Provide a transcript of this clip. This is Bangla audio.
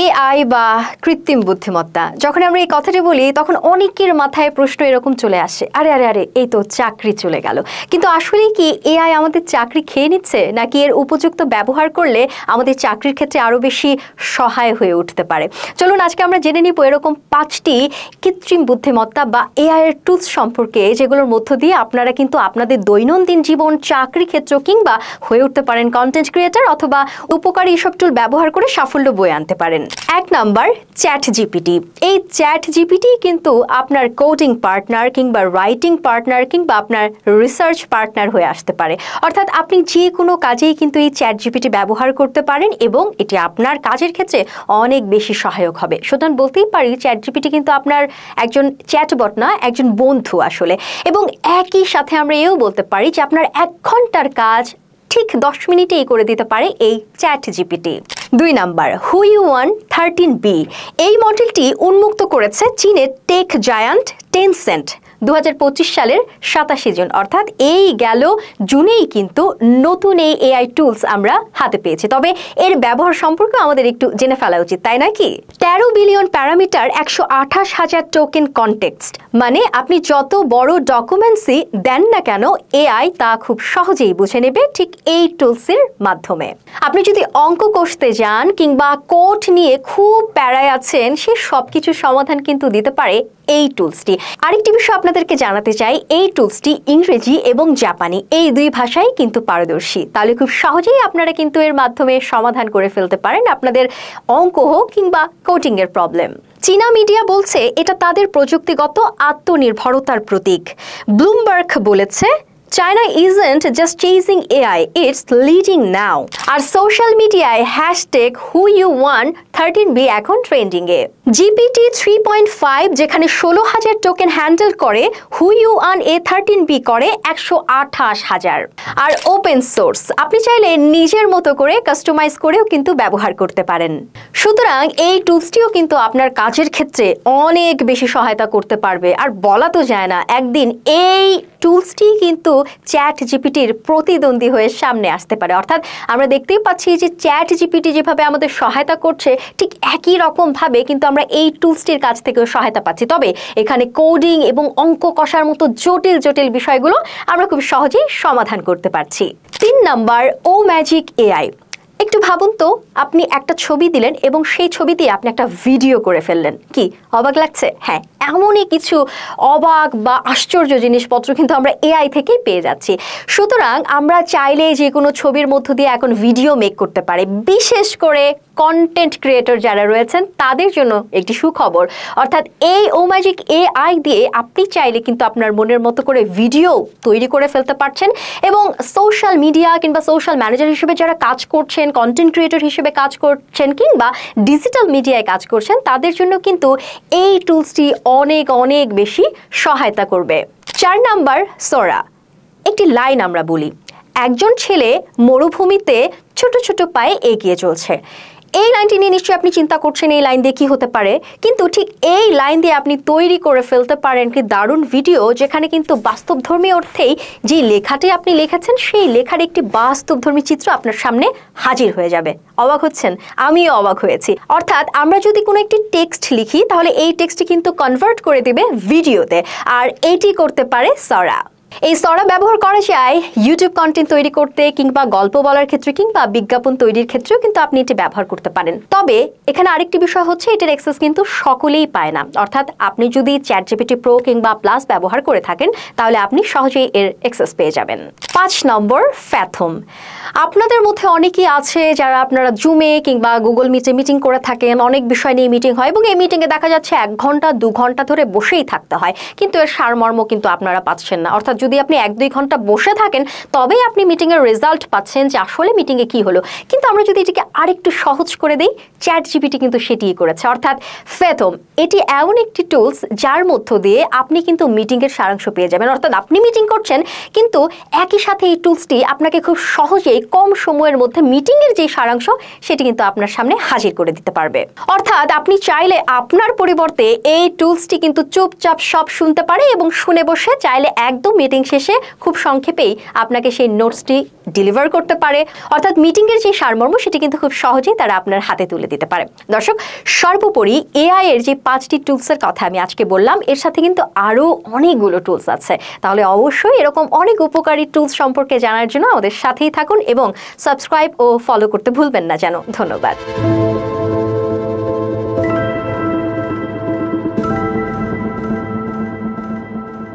এআই বা কৃত্রিম বুদ্ধিমত্তা যখন আমরা এই কথাটি বলি তখন অনেকের মাথায় প্রশ্ন এরকম চলে আসে, আরে আরে আরে এই তো চাকরি চলে গেল। কিন্তু আসলে কি এআই আমাদের চাকরি খেয়ে নিচ্ছে, নাকি এর উপযুক্ত ব্যবহার করলে আমাদের চাকরির ক্ষেত্রে আরো বেশি সহায় হয়ে উঠতে পারে? চলুন আজকে আমরা জেনে নিব এরকম 5টি কৃত্রিম বুদ্ধিমত্তা বা এআই এর টুলস সম্পর্কে, যেগুলোর মধ্য দিয়ে আপনারা কিন্তু আপনাদের দৈনন্দিন জীবন, চাকরি ক্ষেত্র কিংবা হয়ে উঠতে পারেন কন্টেন্ট ক্রিয়েটর, অথবা উপকারী এসব টুল ব্যবহার করে সাফল্য বয়ে আনতে পারেন। 1 নাম্বার, চ্যাট জিপিটি। এই চ্যাট জিপিটি কিন্তু আপনার কোডিং পার্টনার কিংবা রাইটিং পার্টনার কিংবা আপনার রিসার্চ পার্টনার হয়ে আসতে পারে। অর্থাৎ আপনি যে কোনো কাজেই কিন্তু এই চ্যাট জিপিটি ব্যবহার করতে পারেন এবং এটি আপনার কাজের ক্ষেত্রে অনেক বেশি সহায়ক হবে। সুতরাং বলতেই পারি চ্যাট জিপিটি কিন্তু আপনার একজন চ্যাটবট না, একজন বন্ধু আসলে। এবং একই সাথে আমরা এও বলতে পারি যে আপনার 1 ঘন্টার কাজ ঠিক 10 মিনিটেই করে দিতে পারে এই চ্যাট জিপিটি। 2 নাম্বার, হুইওয়ান 13বি। এই মডেলটি উন্মুক্ত করেছে চীনের টেক জায়ান্ট টেনসেন্ট 2025 সালের 27 জুন, অর্থাৎ এই গেল জুনেই কিন্তু নতুন এই এআই টুলস আমরা হাতে পেয়েছি। তবে এর ব্যবহার সম্পর্কে আমাদের একটু জেনে ফেলা উচিত, তাই নয় কি? 13 বিলিয়ন প্যারামিটার, 128,000 টোকেন কনটেক্সট, মানে আপনি যত বড় ডকুমেন্টসই দেন না কেন এআই তা খুব সহজেই বুঝে নেবে ঠিক এই টুলসের মাধ্যমে। আপনি যদি অঙ্ক কষতে যান কিংবা কোড নিয়ে খুব প্যারায় আছেন, সে সবকিছু সমাধান কিন্তু দিতে পারে এই টুলসটি। আরেকটি বিষয় আপনাদেরকে জানাতে চাই, এই টুলসটি ইংরেজি এবং জাপানি এই 2 ভাষায় কিন্তু পারদর্শী। তাহলে খুব সহজেই আপনারা কিন্তু এর মাধ্যমে সমাধান করে ফেলতে পারেন আপনাদের অঙ্ক হোক কিংবা কোডিং এর প্রবলেম। চীনা মিডিয়া বলছে এটা তাদের প্রযুক্তিগত আত্মনির্ভরতার প্রতীক। ব্লুমবার্গ বলেছে China isn't just chasing AI, it's leading now. আর সোশ্যাল মিডিয়ায় #who-you-want13b এখন ট্রেন্ডিং এ। GPT 3.5 যেখানে 16,000 টোকেন হ্যান্ডেল করে, who-you-want-a13b করে 128,000। আর ওপেন সোর্স, আপনি চাইলে নিজের মতো করে কাস্টমাইজ করেও কিন্তু ব্যবহার করতে পারেন। সুতরাং এই টুলসটিও কিন্তু আপনার কাজের ক্ষেত্রে অনেক বেশি সহায়তা করতে পারবে। আর বলা তো যায় না, একদিন এই টুলসটি কিন্তু চ্যাট জিপিটির প্রতিদ্বন্দ্বী হয়ে সামনে আসতে পারে। অর্থাৎ আমরা দেখতেই পাচ্ছি যে চ্যাট জিপিটি যেভাবে আমাদের সহায়তা করছে, ঠিক একই রকম ভাবে কিন্তু আমরা এই টুলসটির কাছ থেকেও সহায়তা পাচ্ছি। তবে এখানে কোডিং এবং অঙ্ক কষার মতো জটিল জটিল বিষয়গুলো আমরা খুব সহজেই সমাধান করতে পারছি। 3 নাম্বার, ও ম্যাজিক এআই। একটু ভাবুন তো, আপনি একটা ছবি দিলেন এবং সেই ছবি দিয়ে আপনি একটা ভিডিও করে ফেললেন। কি অবাক লাগছে? হ্যাঁ, এমনই কিছু অবাক বা আশ্চর্য জিনিসপত্র কিন্তু আমরা এআই থেকেই পেয়ে যাচ্ছি। সুতরাং আমরা চাইলে যে কোনো ছবির মধ্য দিয়ে এখন ভিডিও মেক করতে পারি। বিশেষ করে কন্টেন্ট ক্রিয়েটর যারা রয়েছেন তাদের জন্য একটি সুখবর, অর্থাৎ এই ও ম্যাজিক এআই দিয়ে আপনি চাইলে কিন্তু আপনার মনের মতো করে ভিডিও তৈরি করে ফেলতে পারছেন। এবং সোশ্যাল মিডিয়া কিংবা সোশ্যাল ম্যানেজার হিসেবে যারা কাজ করছেন, কন্টেন্ট ক্রিয়েটর হিসেবে কাজ করছেন কিংবা ডিজিটাল মিডিয়ায় কাজ করছেন, তাদের জন্য কিন্তু এই টুলসটি অনেক অনেক বেশি সহায়তা করবে। 4 নাম্বার, সোরা। একটি লাইন আমরা বলি, একজন ছেলে মরুভূমিতে ছোট ছোট পায়ে এগিয়ে চলছে। এই লাইনটি নিয়ে নিশ্চয়ই আপনি চিন্তা করছেন এই লাইন দিয়ে কি হতে পারে, কিন্তু ঠিক এই লাইন দিয়ে আপনি তৈরি করে ফেলতে পারেন কি দারুণ ভিডিও, যেখানে কিন্তু বাস্তবধর্মী অর্থেই যে লেখাটি আপনি লিখেছেন সেই লেখার একটি বাস্তবধর্মী চিত্র আপনার সামনে হাজির হয়ে যাবে। অবাক হচ্ছেন? আমিও অবাক হয়েছি। অর্থাৎ আমরা যদি কোনো একটি টেক্সট লিখি, তাহলে এই টেক্সটটি কিন্তু কনভার্ট করে দেবে ভিডিওতে, আর এটি করতে পারে সোরা। এই সোরা ব্যবহার করা যায় ইউটিউব কন্টেন্ট তৈরি করতে কিংবা গল্প বলার ক্ষেত্রে কিংবা বিজ্ঞাপন তৈরির ক্ষেত্রেও কিন্তু আপনি এটি ব্যবহার করতে পারেন। তবে এখানে আরেকটি বিষয় হচ্ছে, এটার অ্যাক্সেস কিন্তু সকলেই পায় না। অর্থাৎ আপনি যদি চ্যাট জিপিটি প্রো কিংবা প্লাস ব্যবহার করে থাকেন, তাহলে আপনি সহজেই এর অ্যাক্সেস পেয়ে যাবেন। 5 নম্বর, ফ্যাথম। আপনাদের মধ্যে অনেকেই আছে যারা আপনারা জুমে কিংবা গুগল মিটে মিটিং করে থাকেন, অনেক বিষয় নিয়ে মিটিং হয় এবং এই মিটিংয়ে দেখা যাচ্ছে 1 ঘন্টা 2 ঘন্টা ধরে বসেই থাকতে হয়, কিন্তু এর সারমর্ম কিন্তু আপনারা পাচ্ছেন না। অর্থাৎ যদি আপনি 1-2 ঘন্টা বসে থাকেন তবেই আপনি মিটিংয়ের রেজাল্ট পাচ্ছেন যে আসলে মিটিংয়ে কি হলো। কিন্তু আমরা যদি এটিকে আরেকটু সহজ করে দেই, চ্যাট জিপিটি কিন্তু সেটিই করেছে। অর্থাৎ ফ্যাথম এটি এমন একটি টুলস যার মধ্য দিয়ে আপনি কিন্তু মিটিংয়ের সারাংশ পেয়ে যাবেন। অর্থাৎ আপনি মিটিং করছেন, কিন্তু একই সাথে এই টুলসটি আপনাকে খুব সহজেই কম সময়ের মধ্যে মিটিংয়ের যে সারাংশ সেটি কিন্তু আপনার সামনে হাজির করে দিতে পারবে। অর্থাৎ আপনি চাইলে আপনার পরিবর্তে এই টুলসটি কিন্তু চুপচাপ সব শুনতে পারে এবং শুনে বসে চাইলে একদম মিটিং শেষে খুব সংক্ষেপেই আপনাকে সেই নোটসটি ডেলিভার করতে পারে, অর্থাৎ মিটিংয়ের যে সারমর্ম সেটি কিন্তু খুব সহজেই তারা আপনার হাতে তুলে দিতে পারে। দর্শক, সর্বোপরি এআই এর যে 5টি টুলসের কথা আমি আজকে বললাম, এর সাথে কিন্তু আরও অনেকগুলো টুলস আছে। তাহলে অবশ্যই এরকম অনেক উপকারী টুলস সম্পর্কে জানার জন্য আমাদের সাথেই থাকুন এবং সাবস্ক্রাইব ও ফলো করতে ভুলবেন না যেন। ধন্যবাদ।